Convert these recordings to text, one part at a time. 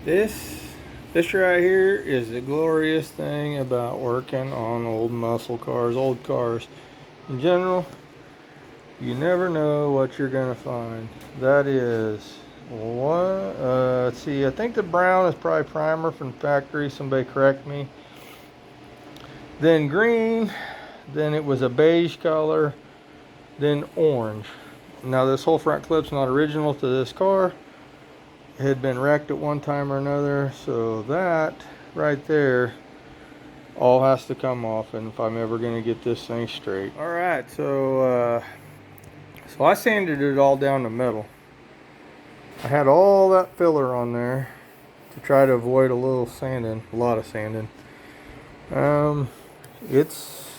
This right here is the glorious thing about working on old muscle cars, old cars. In general, you never know what you're gonna find. That is what, let's see, I think the brown is probably primer from factory, somebody correct me. Then green, then it was a beige color, then orange. Now this whole front clip's not original to this car. It had been wrecked at one time or another, so that right there all has to come off, and if I'm ever going to get this thing straight. All right, so I sanded it all down the middle. I had all that filler on there to try to avoid a little sanding, a lot of sanding. It's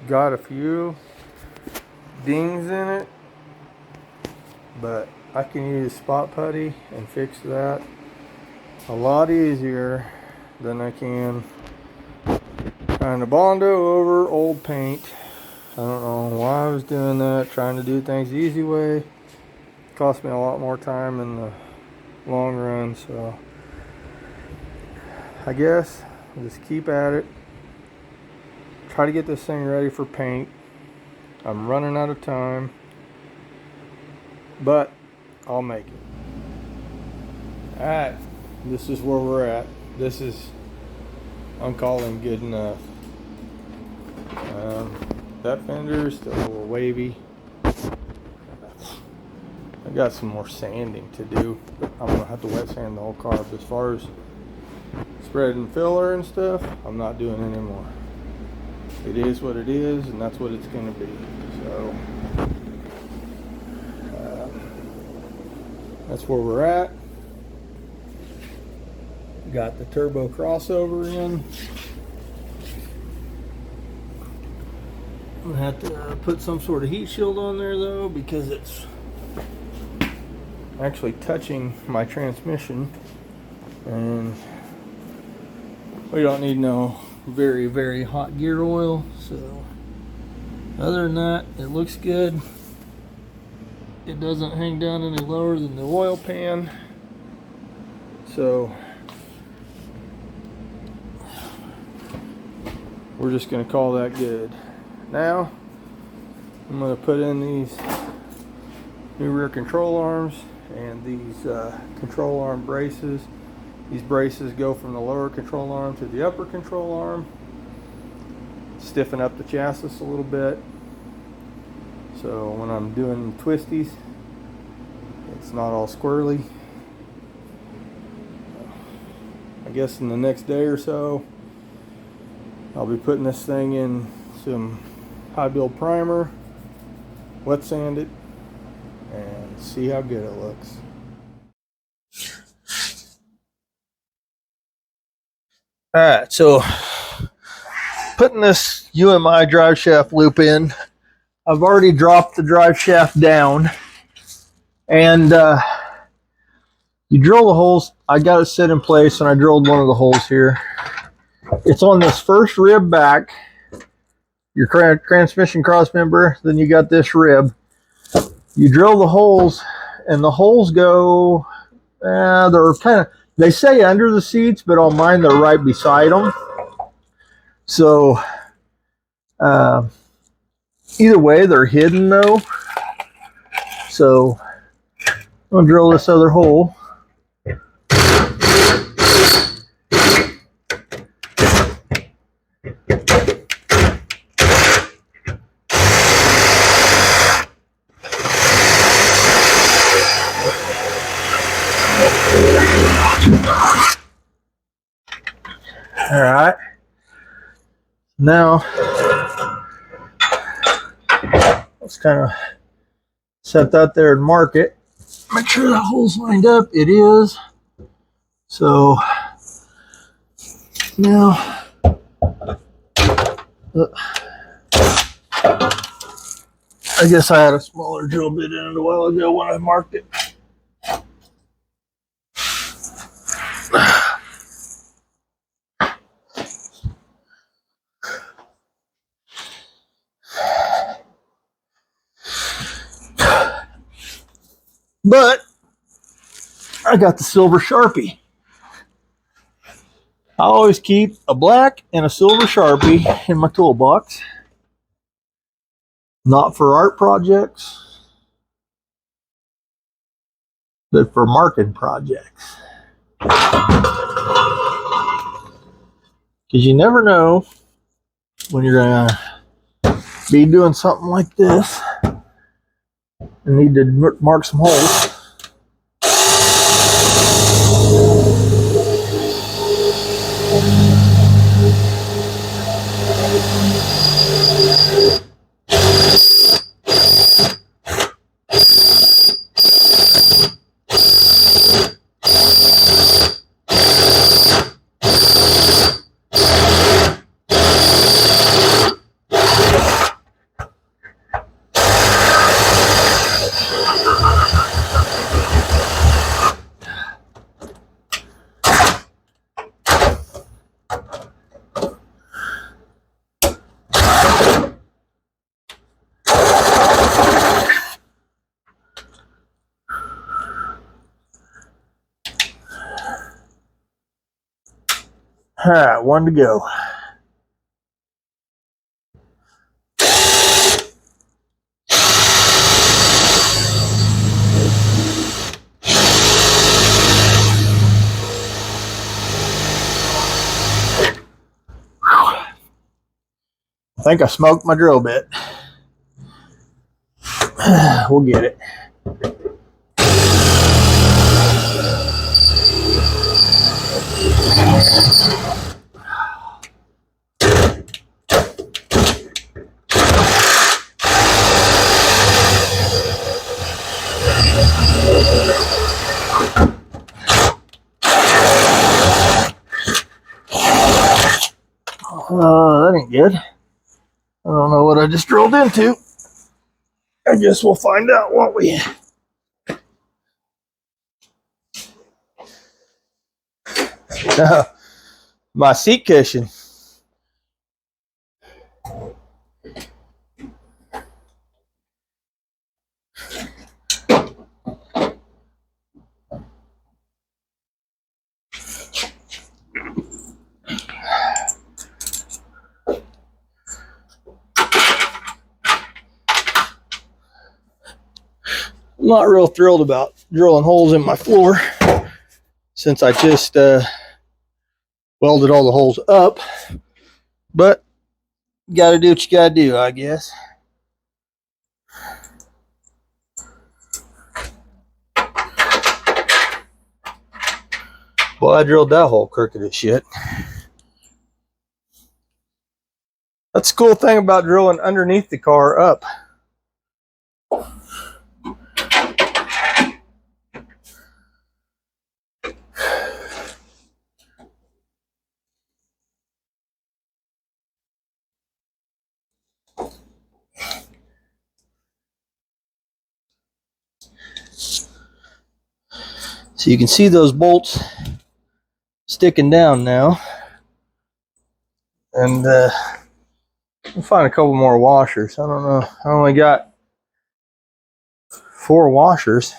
got a few dings in it, but I can use spot putty and fix that a lot easier than I can trying to Bondo over old paint. I don't know why I was doing that, trying to do things the easy way. It cost me a lot more time in the long run, so I guess I'll just keep at it. Try to get this thing ready for paint. I'm running out of time, but I'll make it. Alright, this is where we're at. This is, I'm calling good enough. That fender is still a little wavy. I got some more sanding to do, but I'm gonna have to wet sand the whole car. But as far as spreading filler and stuff, I'm not doing it anymore. It is what it is, and that's what it's gonna be. So that's where we're at. Got the turbo crossover in. I'm gonna have to put some sort of heat shield on there though, because it's actually touching my transmission, and we don't need no very, very hot gear oil. So other than that, it looks good. It doesn't hang down any lower than the oil pan, so we're just gonna call that good. Now I'm gonna put in these new rear control arms and these control arm braces. These braces go from the lower control arm to the upper control arm, stiffen up the chassis a little bit, so when I'm doing twisties it's not all squirrely. I guess in the next day or so I'll be putting this thing in some high build primer, wet sand it, and see how good it looks. Alright, so putting this UMI drive shaft loop in, I've already dropped the drive shaft down, and you drill the holes. I got it set in place, and I drilled one of the holes here. It's on this first rib back, your transmission cross member, then you got this rib. You drill the holes, and the holes go, they're kind of, they say under the seats, but on mine they're right beside them. So either way, they're hidden though. So I'm gonna drill this other hole. All right. Now let's kind of set that there and mark it. Make sure that hole's lined up. It is. So now I guess I had a smaller drill bit in it a while ago when I marked it. But I got the silver Sharpie. I always keep a black and a silver Sharpie in my toolbox. Not for art projects, but for marking projects. Because you never know when you're going to be doing something like this and need to mark some holes. All right, one to go. I think I smoked my drill bit. We'll get it. That ain't good. I don't know what I just drilled into. I guess we'll find out, won't we? My seat cushion. I'm not real thrilled about drilling holes in my floor since I just welded all the holes up, but you gotta do what you gotta do, I guess. Well, I drilled that hole crooked as shit. That's the cool thing about drilling underneath the car up. So you can see those bolts sticking down now. And we'll find a couple more washers. I don't know. I only got 4 washers.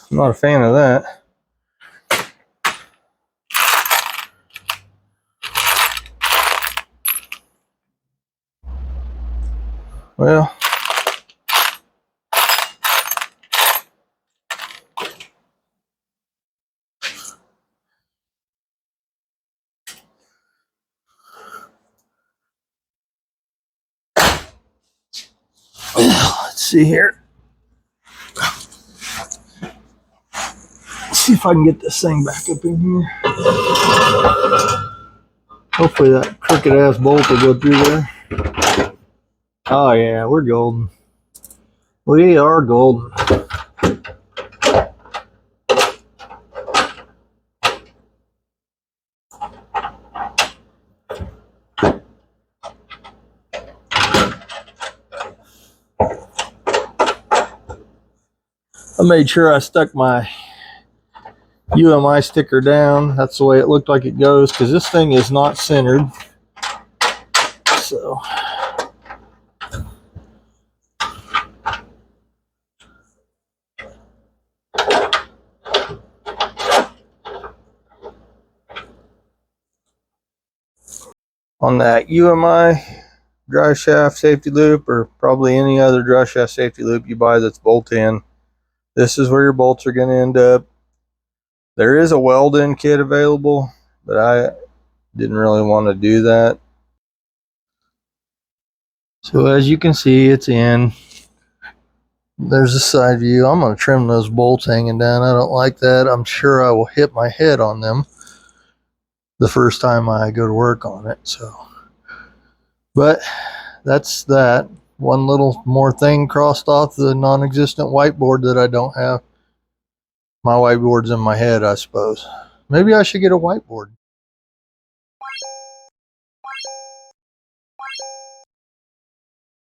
I'm not a fan of that. Well, let's see here. Let's see if I can get this thing back up in here. Hopefully that crooked ass bolt will go through there. Oh yeah, we're golden. We are golden. I made sure I stuck my UMI sticker down. That's the way it looked like it goes, because this thing is not centered. So on that UMI drive shaft safety loop, or probably any other drive shaft safety loop you buy that's bolt in, this is where your bolts are going to end up. There is a weld-in kit available, but I didn't really want to do that. So as you can see, it's in. There's a side view. I'm going to trim those bolts hanging down. I don't like that. I'm sure I will hit my head on them the first time I go to work on it. So, but that's that. One little more thing crossed off the non-existent whiteboard that I don't have. My whiteboard's in my head, I suppose. Maybe I should get a whiteboard.